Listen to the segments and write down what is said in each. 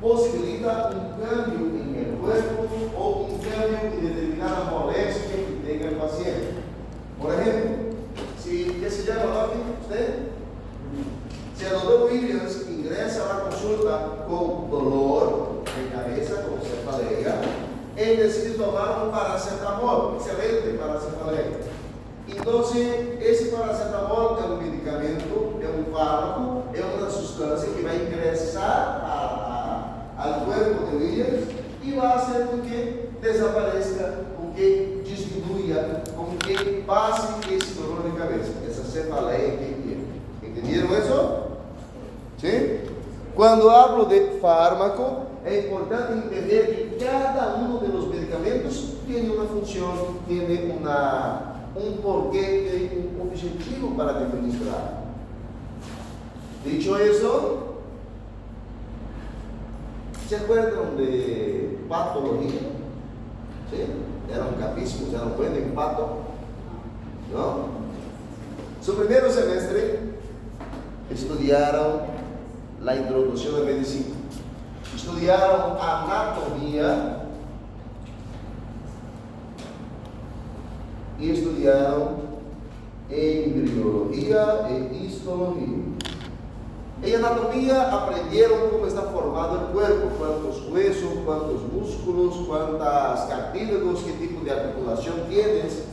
posibilita un cambio en el cuerpo o un cambio en determinada molestia que tenga el paciente. Por ejemplo, ¿qué se llama Doc? ¿Usted? Si el doctor Williams ingresa a la consulta con dolor de cabeza, con cefalea, él decide tomar un paracetamol, excelente paracetamol. Entonces, ese paracetamol es un medicamento, es un fármaco, es una sustancia que va a ingresar al cuerpo de Williams y va a hacer con que desaparezca, con que disminuya, con que pase ese dolor de cabeza, esa cefalea que tiene. ¿Entendieron eso? ¿Sí? Cuando hablo de fármaco, es importante entender que cada uno de los medicamentos tiene una función, tiene un porqué, tiene un objetivo para administrar. Dicho eso, ¿se acuerdan de patología? ¿Sí? Eran capísimos, eran buenos en pato, ¿no? Su primer semestre estudiaron la introducción de medicina, estudiaron anatomía y estudiaron embriología e histología. En anatomía aprendieron cómo está formado el cuerpo, cuántos huesos, cuántos músculos, cuántas cartílagos, qué tipo de articulación tienes.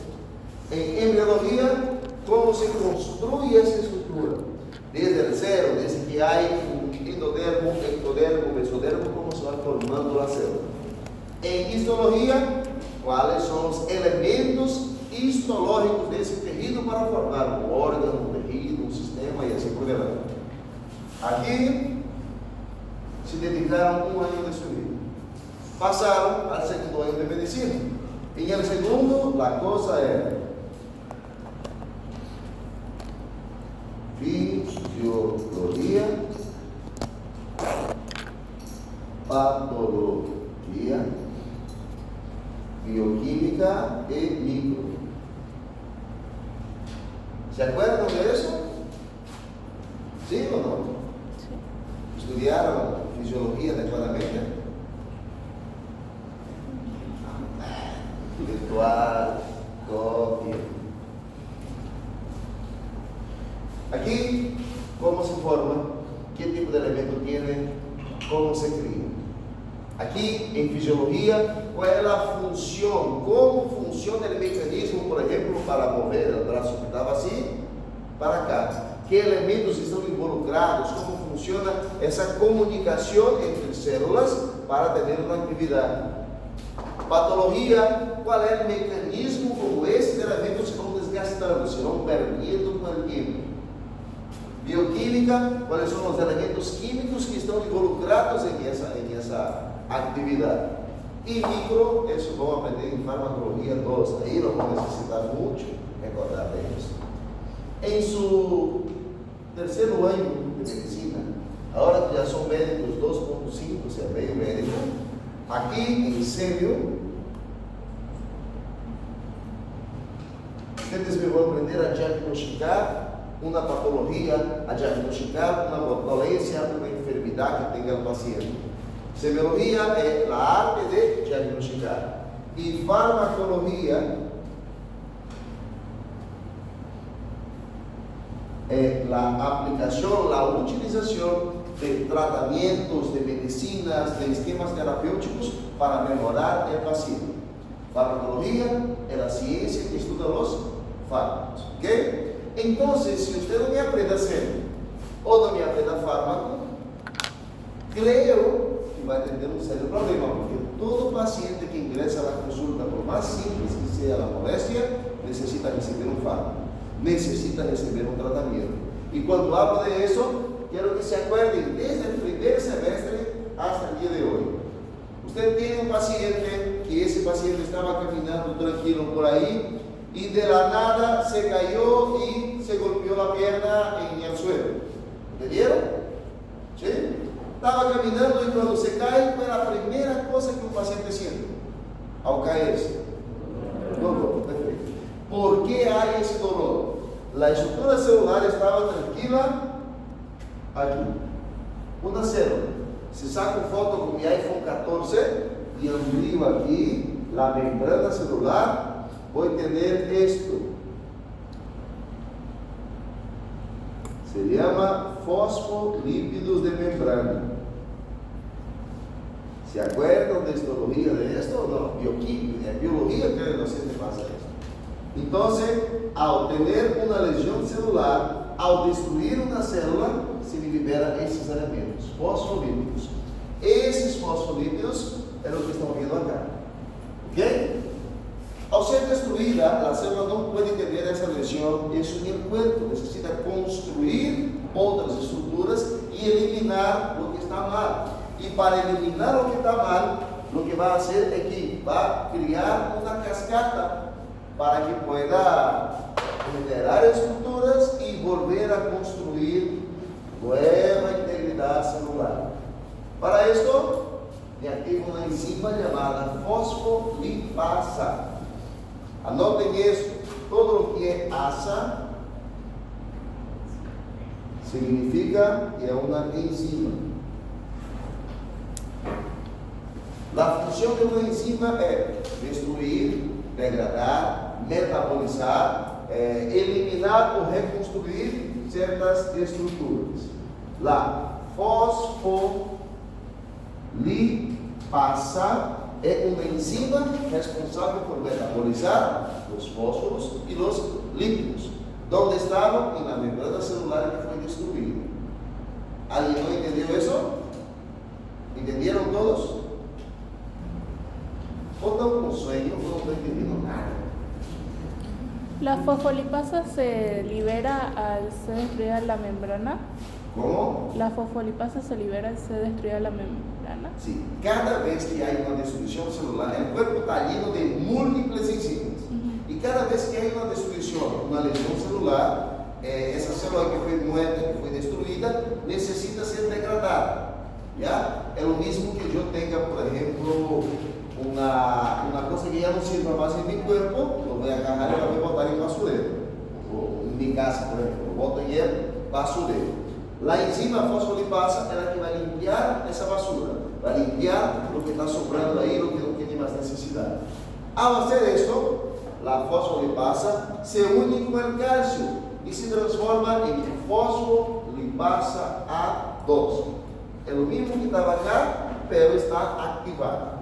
En embriología, cómo se construye esa estructura, desde el cero, desde que hay un endodermo, ectodermo, mesodermo, cómo se va formando la célula. En histología, cuáles son los elementos histológicos de ese tejido para formar un órgano, un tejido, un sistema y así por delante. Aquí se dedicaron un año de su vida. Pasaron al segundo año de medicina. En el segundo, la cosa era fisiología, patología, bioquímica y micro. ¿Se acuerdan de eso? ¿Sí o no? Sí. ¿Estudiaron fisiología adecuadamente? Virtual, copia. Aquí, ¿cómo se forma? ¿Qué tipo de elemento tiene? ¿Cómo se cría? Aquí, en fisiología, ¿cuál es la función? ¿Cómo funciona el mecanismo, por ejemplo, para mover el brazo que estaba así para acá? ¿Qué elementos están involucrados? ¿Cómo funciona esa comunicación entre células para tener una actividad? Patología, ¿cuál es el mecanismo como estos elementos se van desgastando, se van perdiendo con el tiempo? Bioquímica, ¿cuáles son los elementos químicos que están involucrados en esa actividad? Y micro, eso vamos a aprender en farmacología 2, ahí lo vamos a necesitar mucho recordar de eso. En su terceiro año de medicina, ahora que ya son médicos 2.5, o sea, medio médico, aquí en serio, ustedes me van a aprender a diagnosticar una patología, a diagnosticar una dolencia, una enfermedad que tenga el paciente. Semiología es la arte de diagnosticar. Y farmacología es la aplicación, la utilización de tratamientos, de medicinas, de esquemas terapéuticos para mejorar el paciente. Farmacología es la ciencia que estudia los fármacos. ¿Okay? Entonces, si usted no me aprende a hacer o no me aprende a fármaco, creo que va a tener un serio problema, porque todo paciente que ingresa a la consulta, por más simples que sea la molestia, necesita recibir un fármaco, necesita recibir un tratamiento. Y cuando hablo de eso, quiero que se acuerden desde el primer semestre hasta el día de hoy. Usted tiene un paciente que ese paciente estaba caminando tranquilo por ahí y de la nada se cayó y se golpeó la pierna en el suelo. ¿Entendieron? ¿Sí? Estaba caminando y cuando se cae fue la primera cosa que un paciente siente al caerse. Dolor. Perfecto. ¿Por qué hay ese dolor? La estructura celular estaba tranquila aquí. Una célula si saco foto con mi iPhone 14 y amplío aquí la membrana celular, voy a tener esto. Se llama fosfolípidos de membrana. ¿Se acuerdan de histología de esto? No, bioquímica, biología que no sé qué pasa esto. Entonces, al tener una lesión celular, al destruir una célula, se libera esses elementos, fosfolípidos. Esses fosfolípidos é o que estão vendo acá. ¿Ok? Al ser destruida, la célula no puede tener esa lesión eso en el cuerpo. Necesita construir otras estructuras y eliminar lo que está mal. Y para eliminar lo que está mal, lo que va a hacer es que va a crear una cascada para que pueda generar estructuras y volver a construir nueva integridad celular. Para esto, me activa una enzima llamada fosfolipasa. Anoten eso, todo lo que es asa significa que es una enzima. La función de una enzima es destruir, degradar, metabolizar, eliminar o reconstruir ciertas estructuras. La fosfolipasa é uma enzima responsável por metabolizar os fósforos e os lípidos, onde estavam na membrana celular que foi destruída. ¿Alguien não entendeu isso? ¿Entenderam todos? ¿O estão com sueño? No estão entendendo nada. ¿La fosfolipasa se libera al ser destruida la membrana? ¿Cómo? ¿La fosfolipasa se libera al ser destruida la membrana? Sí, cada vez que hay una destrucción celular, el cuerpo está lleno de múltiples enzimas. Y cada vez que hay una destrucción, una lesión celular, esa célula que fue muerta, que fue destruida, necesita ser degradada. ¿Ya? Es lo mismo que yo tenga, por ejemplo, una cosa que ya no sirva más en mi cuerpo, lo voy a agarrar y la voy a botar en basurero. O en mi casa, por ejemplo, lo boto en el basurero. La enzima fosfolipasa é a que vai limpiar essa basura, vai limpiar o que está sobrando aí, o que não tem mais necessidade. Ao fazer isto, a fosfolipasa se une com o cálcio e se transforma em fosfolipasa A2. É o mesmo que estava cá, pero está ativado.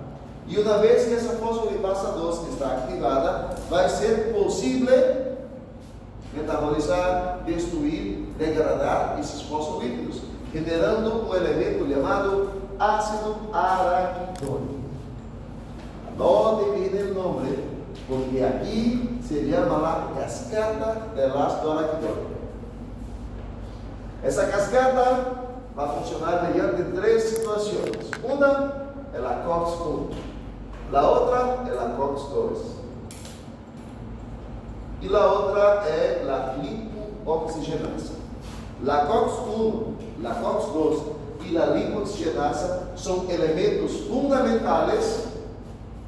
E uma vez que essa fosfolipasa 2 está ativada, vai ser possível metabolizar, destruir, degradar esses fosfolípidos, generando um elemento chamado ácido araquidônico. Anote bien o nome, porque aqui se chama a cascata del ácido araquidônico. Essa cascata vai funcionar mediante três situações. Uma é a COX-1, a outra é a COX-2. E a outra é a lipooxigenasa. A COX-1, a COX-2 e a lipooxigenasa são elementos fundamentais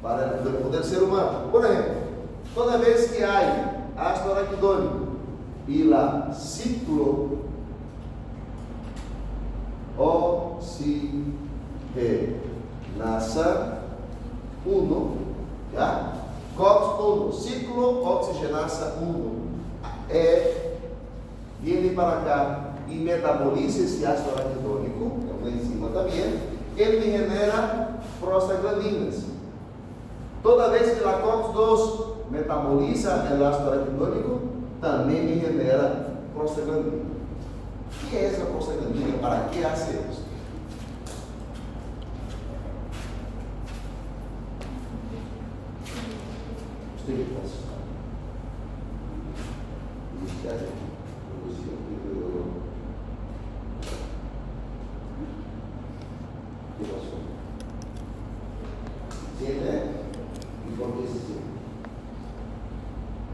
para o poder ser humano. Por exemplo, toda vez que há ácido araquidônico e a ciclooxigenasa 1, já? COX-1, ciclooxigenasa 1, vem para cá e metaboliza esse ácido araquidônico, é uma enzima também, ele genera prostaglandinas. Toda vez que a COX-2 metaboliza o ácido araquidônico, também genera prostaglandina. O que é essa prostaglandina? Para que hacemos?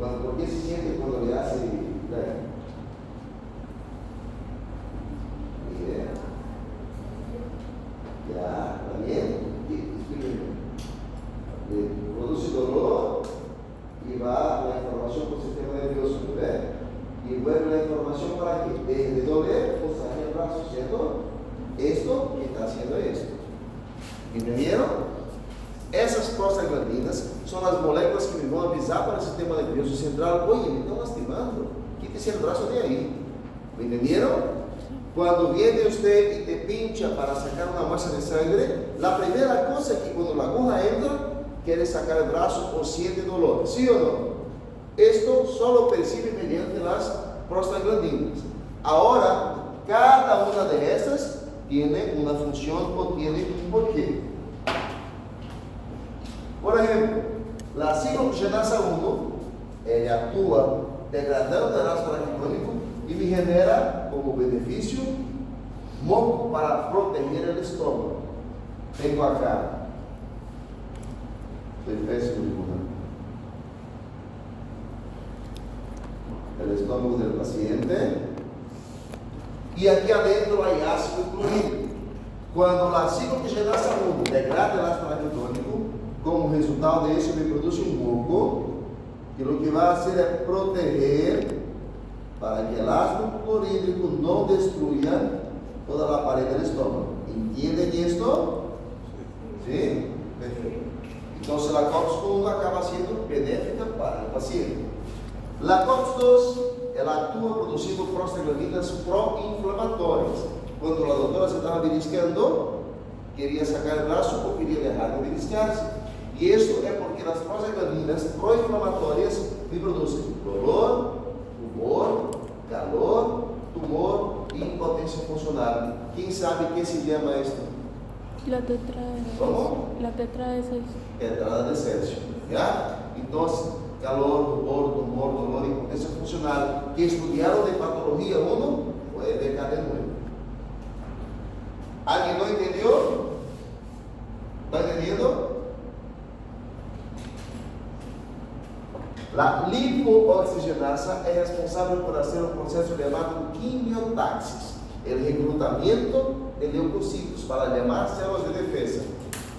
¿Por qué se siente cuando le hace ya, también, produce dolor y va la información por el sistema nervioso, ¿verdad? Y vuelve la información para que deje de doler, pues saque el brazo, ¿cierto? Esto que está haciendo haciendo esto. ¿Entendieron? Essas prostaglandinas são as moléculas que me vão avisar para o sistema nervioso central: oye, me estão lastimando, quítese el braço de aí. ¿Me entendieron? Quando viene usted y te pincha para sacar una masa de sangre, la primera cosa es que cuando la aguja entra, quiere sacar el brazo o siente dolor, ¿sí o no? Esto solo percibe mediante las prostaglandinas. Ahora, cada una de estas tiene una función o tiene un porqué. Por ejemplo, la ciclooxigenasa 1, ella actúa degradando el ácido araquidónico y me genera como beneficio moco para proteger el estómago. Tengo acá, soy pésimo dibujando, el estómago del paciente, y aquí adentro hay ácido clorhídrico. Cuando la ciclooxigenasa 1 degrada el ácido araquidónico, como resultado de eso me produce un moco, que lo que va a hacer es proteger para que el ácido clorhídrico no destruya toda la pared del estómago. ¿Entienden esto? ¿Sí? Perfecto. Entonces la COX-1 acaba siendo benéfica para el paciente. La COX-2, ela actúa producindo prostaglandinas pró-inflamatórias. Cuando la doctora se estaba beliscando, quería sacar el brazo o quería dejar de beliscarse. Y esto es porque las prostaglandinas proinflamatorias me producen dolor, humor, calor, tumor y impotencia funcional. ¿Quién sabe qué se llama esto? La tetra. ¿Cómo? La tetra de 6. Entrada de Celsius. ¿Ya? Entonces, calor, humor, tumor, dolor y impotencia funcional, que estudiaron de patología 1, puede dejar de nuevo. ¿Alguien no entendió? ¿Está entendiendo? La lipooxigenasa es responsable por hacer un proceso llamado quimiotaxis, el reclutamiento de leucocitos para llamar células de defensa.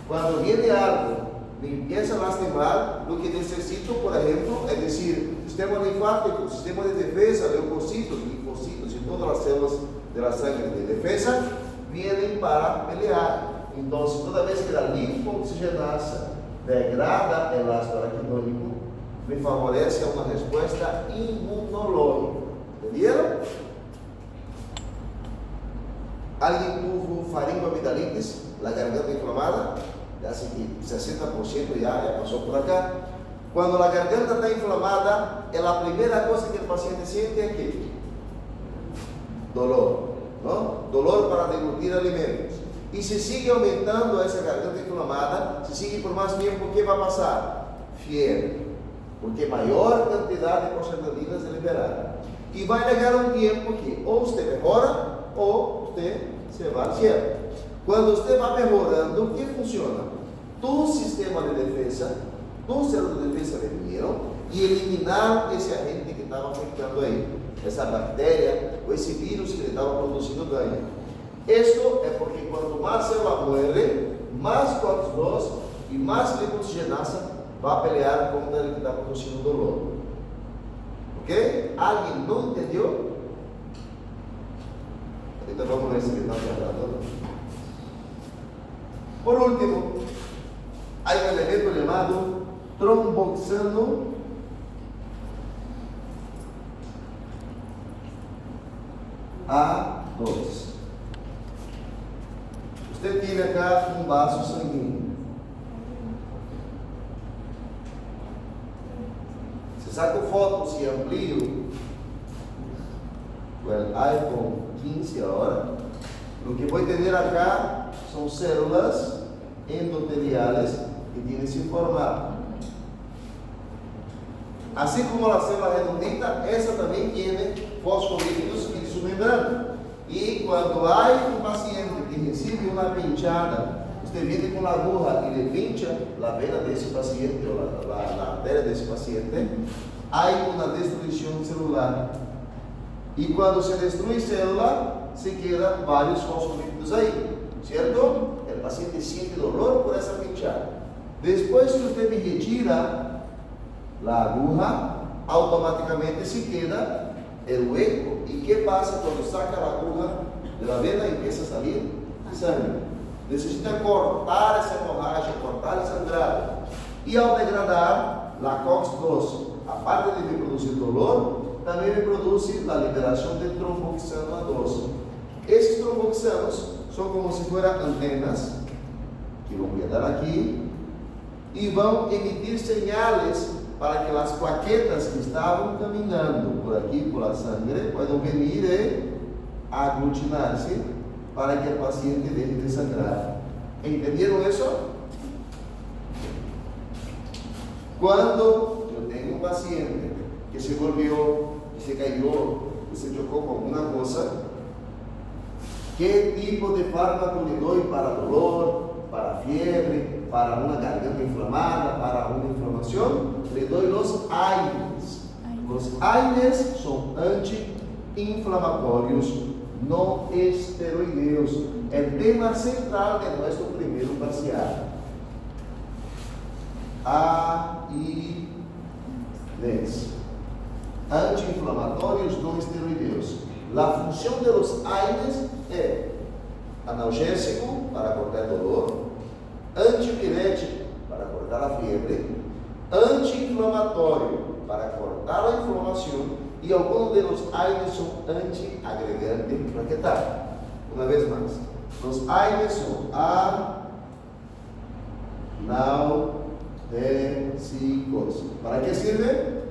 Cuando viene algo, me empieza a lastimar, lo que necesito, por ejemplo, es decir, sistema linfático, sistema de defensa, leucocitos, linfocitos y todas las células de la sangre de defensa vienen para pelear. Entonces, toda vez que la lipooxigenasa degrada el ácido araquidónico, me favorece una respuesta inmunológica. ¿Entendieron? ¿Alguien tuvo faringoamigdalitis, la garganta inflamada? Así que 60% ya pasó por acá. Cuando la garganta está inflamada, la primera cosa que el paciente siente es que dolor, ¿no? Dolor para deglutir alimentos. Y si sigue aumentando esa garganta inflamada, si sigue por más tiempo, ¿qué va a pasar? Fiebre, porque mayor cantidad de prostaglandinas es liberada. Y va a llegar un tiempo que o usted mejora o usted se va al cielo. Cuando usted va mejorando, ¿qué funciona? Tu sistema de defensa, tus células de defensa vinieron y eliminaron ese agente que estaba afectando ahí, esa bacteria o ese virus que le estaba produciendo daño. Esto es porque cuanto más célula muere, más COX-2 y más lipooxigenasa va a pelear contra el que está produciendo dolor. ¿Ok? ¿Alguien no entendió? Ahorita vamos a ver si me están hablando. Por último, hay un elemento llamado tromboxano A2. Usted tiene acá un vaso sanguíneo. Si saco fotos y amplío con el iPhone 15 ahora, lo que voy a tener acá son células endoteliales que tienen ese formato. Así como la célula redondita, esa también tiene fosfolípidos en su membrana. Y cuando hay un paciente que recibe una pinchada, usted viene con la aguja y le pincha la vena de ese paciente o la arteria de ese paciente, hay una destrucción celular. Y cuando se destruye célula, se quedan varios fosfolípidos ahí, ¿cierto? El paciente siente dolor por esa pinchada. Después que usted retira la aguja, automáticamente se queda el hueco. ¿Y qué pasa cuando saca la aguja de la vena y empieza a salir sangre? necesita cortar esa hemorragia, cortar el sangrado. Y al degradar, la COX-2, aparte de me producir dolor, también me produce la liberación de tromboxano A2. Esos tromboxanos son como si fueran antenas, que vão quedar aquí, y van a emitir señales para que las plaquetas que estaban caminando por aquí, por la sangre, puedan venir y aglutinarse para que el paciente deje de sangrar. ¿Entendieron eso? Cuando yo tengo un paciente que se volvió, que se cayó, que se chocó con alguna cosa, ¿qué tipo de fármaco le doy para dolor, para fiebre, para una garganta inflamada, para una inflamación? Le doy los AINES. Los AINES son antiinflamatorios no esteroideos. El tema central de nuestro primer parcial. AINES. Antiinflamatorios no esteroideos. La función de los AINES es analgésico para cortar dolor, antipirético para cortar la fiebre, anti-inflamatorio para cortar la inflamación, y algunos de los AINES son antiagregante plaquetário. Una vez más, los AINES son analgésicos. ¿Para qué sirve?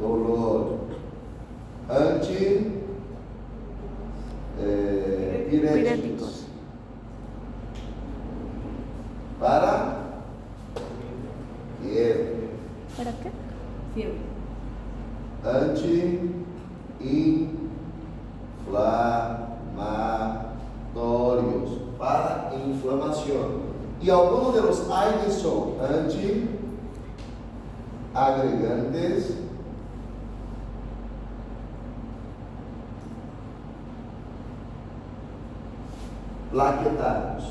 Dolor. Piréticos. Para fiebre. ¿Para qué? Fiebre. Anti-inflamatorios. Para inflamación. Y algunos de los AINES son antiagregantes plaquetários.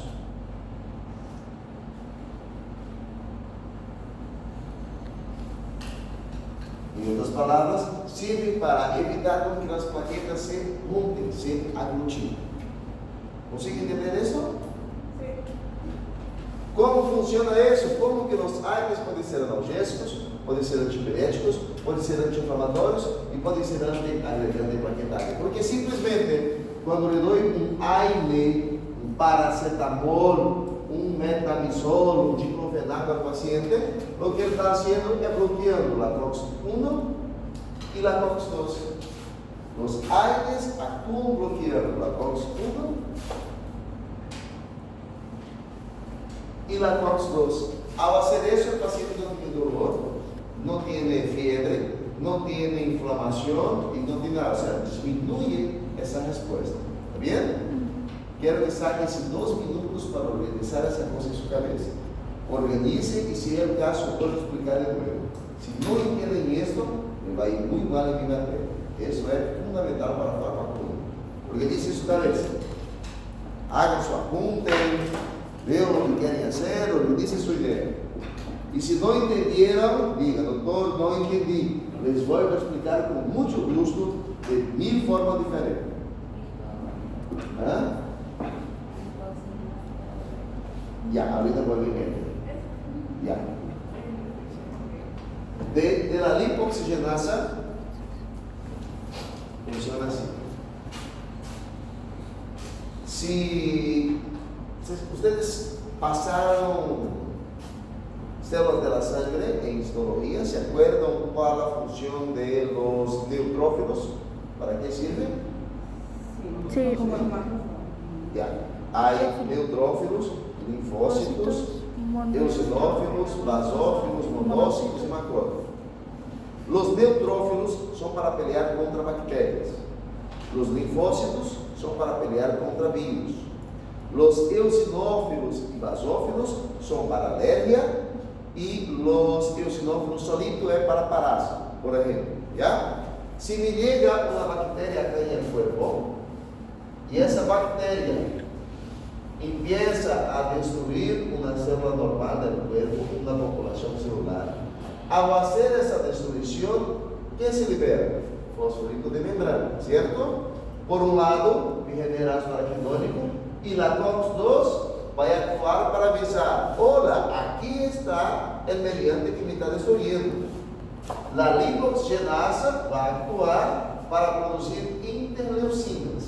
En otras palabras, sirve para evitar que las plaquetas se junten, se aglutinen. ¿Consigue entender eso? Sí. ¿Cómo funciona eso? ¿Cómo que los AINES pueden ser analgésicos, pueden ser antipiréticos, pueden ser anti-inflamatorios y pueden ser antiagregantes plaquetarios? Porque simplesmente cuando le doy un AINE, un paracetamol, un metamizol, un diclofenac al paciente, lo que él está haciendo es bloqueando la COX-1 y la COX-2. Los AINES actúan bloqueando la COX-1 y la COX-2. Al hacer eso, el paciente no tiene dolor, no tiene fiebre, no tiene inflamación y no tiene nada. O sea, disminuye esa respuesta. ¿Está bien? Quero que saquen esses 2 minutos para organizar essa coisa em sua cabeça. Organicem e, se é o caso, eu vou explicar de novo. Se não entendem isto, vai ir muito mal em minha matéria. Isso é fundamental para a farmacologia. Organicem sua cabeça. Hagam sua conta, vejam o que querem fazer, organicem sua ideia. E se não entenderam, diga, doutor, não entendi. Les vou explicar com muito gosto, de 1000 formas diferentes. ¿Ah? Ya, ahorita vuelve ya. De la lipoxigenasa funciona así. Si ustedes pasaron células de la sangre en histología, ¿se acuerdan cuál es la función de los neutrófilos? ¿Para qué sirven? Sí. Ya. Hay neutrófilos, linfócitos, eosinófilos, basófilos, monócitos y macrófagos. Los neutrófilos son para pelear contra bacterias. Los linfócitos son para pelear contra virus. Los eosinófilos y basófilos son para alergia, y los eosinófilos solitos es para parásitos, por ejemplo. ¿Ya? Si me llega una bacteria acá en el cuerpo y esa bacteria empieza a destruir una célula normal del cuerpo, una población celular, al hacer esa destrucción, ¿qué se libera? Fosfolito de membrana, ¿cierto? Por un lado, me genera ácido araquidónico, Y la COX-2 va a actuar para avisar, hola, aquí está el mediante que me está destruyendo. La lipoxenasa va a actuar para producir interleucinas.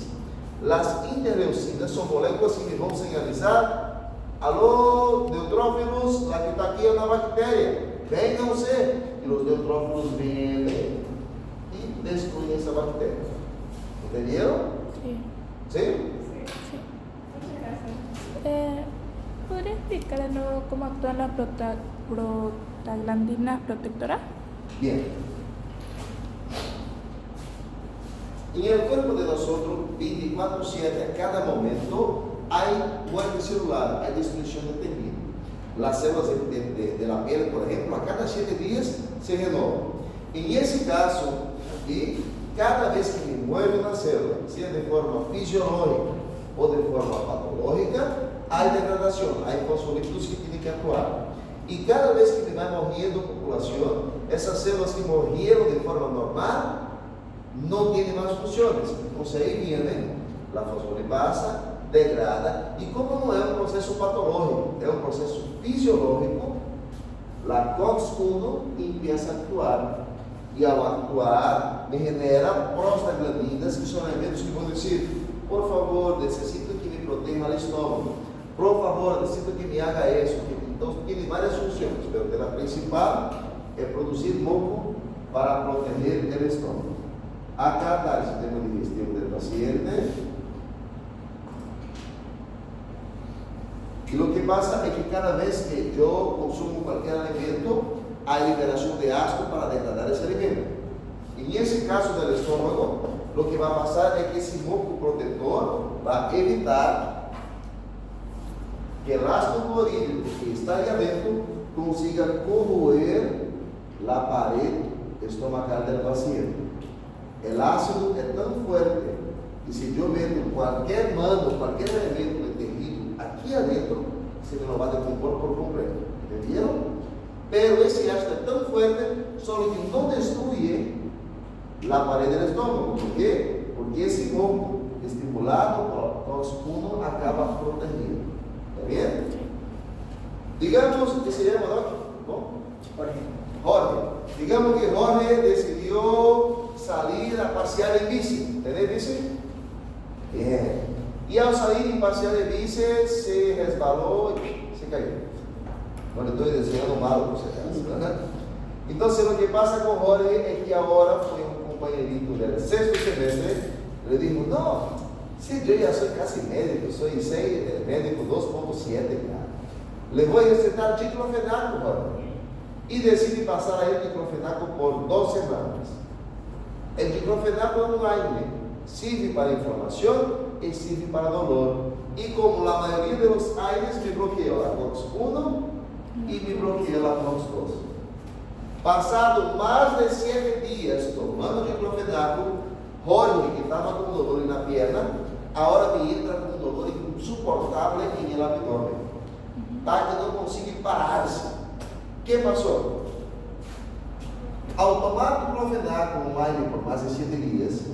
Las interleucinas son moléculas que me van a señalizar, aló, neutrófilos, la que está aquí es una bacteria, vénganse. Y los neutrófilos vienen y destruyen esa bacteria. ¿Entendieron? Sí. ¿Sí? Sí. ¿Podría explicar de nuevo cómo actúan las prostaglandinas protectoras? Bien. En el cuerpo de nosotros, 24/7, a cada momento, hay muerte celular, hay destrucción de tejido. Las células de la piel, por ejemplo, a cada 7 días se renovan. En ese caso, y cada vez que me mueve una célula, sea de forma fisiológica o de forma patológica, hay degradación, hay fosfolípidos que tienen que actuar. Y cada vez que me va morriendo populación, essas células que morreram de forma normal não têm mais funções. Então, aí viene a fosfolipasa, degrada, e como não é um processo patológico, é um processo fisiológico, a COX-1 empieza a actuar. E ao actuar, me genera prostaglandinas, que são elementos que vão dizer, por favor, necessito que me proteja o estômago, por favor, necessito que me haga isso. Então, tem várias funções, mas a principal é produzir moco para proteger o estômago. Acá está el sistema digestivo del paciente. Y lo que pasa es que cada vez que yo consumo cualquier alimento, hay liberación de ácido para degradar ese alimento. En ese caso del estómago, lo que va a pasar es que ese moco protector va a evitar que el ácido clorhídrico que está ahí adentro consiga corroer la pared estomacal del paciente. El ácido es tan fuerte que si yo meto cualquier mando, cualquier elemento de tejido aquí adentro, se me lo va a decompor por completo. ¿Entendieron? Pero ese ácido es tan fuerte, solo que no destruye la pared del estómago. ¿Por qué? Porque ese moco estimulado por COX-1 acaba protegido. ¿Está bien? Digamos que se llama Jorge. Digamos que Jorge decidió salir a pasear en bici. ¿Tenés bici? Bien. Y al salir en pasear en bici se resbaló y se cayó. Bueno, estoy diciendo malo por si acaso, ¿verdad? Entonces lo que pasa con Jorge es que ahora fue un compañerito del 6º semestre, le dijo, no, si yo ya soy casi médico, soy médico 2.7 ya. Le voy a recetar diclofenaco, Jorge. Y decide pasar a el diclofenaco por 2 semanas. El diclofenaco es un AINE, sirve para inflamación y sirve para dolor. Y como la mayoría de los AINES me bloqueó la COX-1 y me bloqueó la COX-2. Pasado más de 7 días tomando diclofenaco, Jorge, que estaba con dolor en la pierna, ahora me entra con un dolor insoportable en el abdomen. Está que no consigue pararse. ¿Qué pasó? Ao tomar diclofenaco com AINE por mais de 7 dias,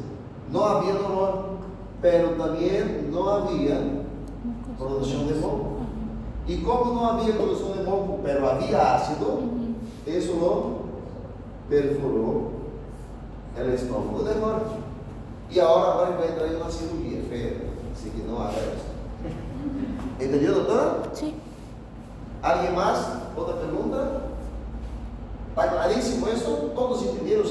não havia dolor, pero também não havia produção de moco. E como não havia produção de moco, pero havia ácido, isso lo perfurou o estômago de Jorge. E agora vai entrar em uma cirurgia feia, assim que não haga isso. Entendeu, doutora? Sim. ¿Alguien más? ¿Otra pregunta? ¿Está clarísimo eso? ¿Todos entendieron 100%?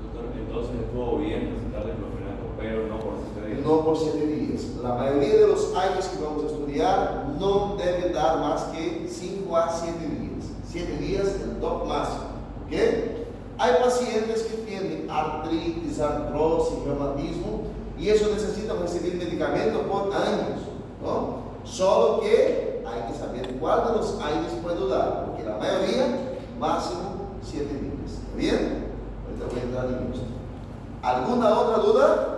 Doctor, entonces estuvo bien recetar diclofenaco, pero no por 7 días. No por 7 días. La mayoría de los años que vamos a estudiar no debe dar más que 5 a 7 días. 7 días es el top máximo. ¿Ok? Hay pacientes que tienen artritis, artrosis, reumatismo y eso necesitan recibir medicamentos por años, ¿no? Solo que hay que saber cuál de los AINES puedo dar, porque la mayoría, máximo 7 días. ¿Está bien? Ahorita voy a entrar en esto. ¿Alguna otra duda?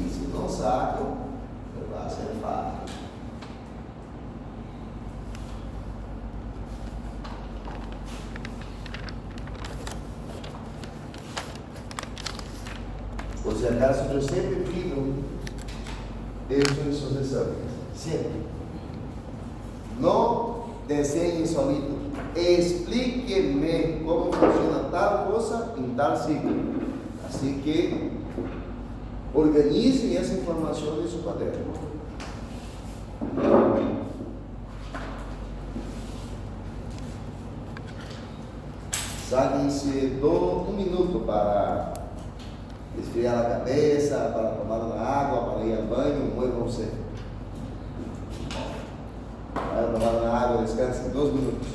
Y si no saco, me va a ser fácil. Por si acaso, yo siempre pido eso en sus exámenes. Siempre. No desenhe solito. Explíqueme cómo funciona tal cosa en tal ciclo. Así que organicen essa informação em seu caderno. Saquem-se um minuto para esfriar a cabeça, para tomar uma água, para ir ao banho, muevam-se. Vai tomar uma água, descanse 2 minutos.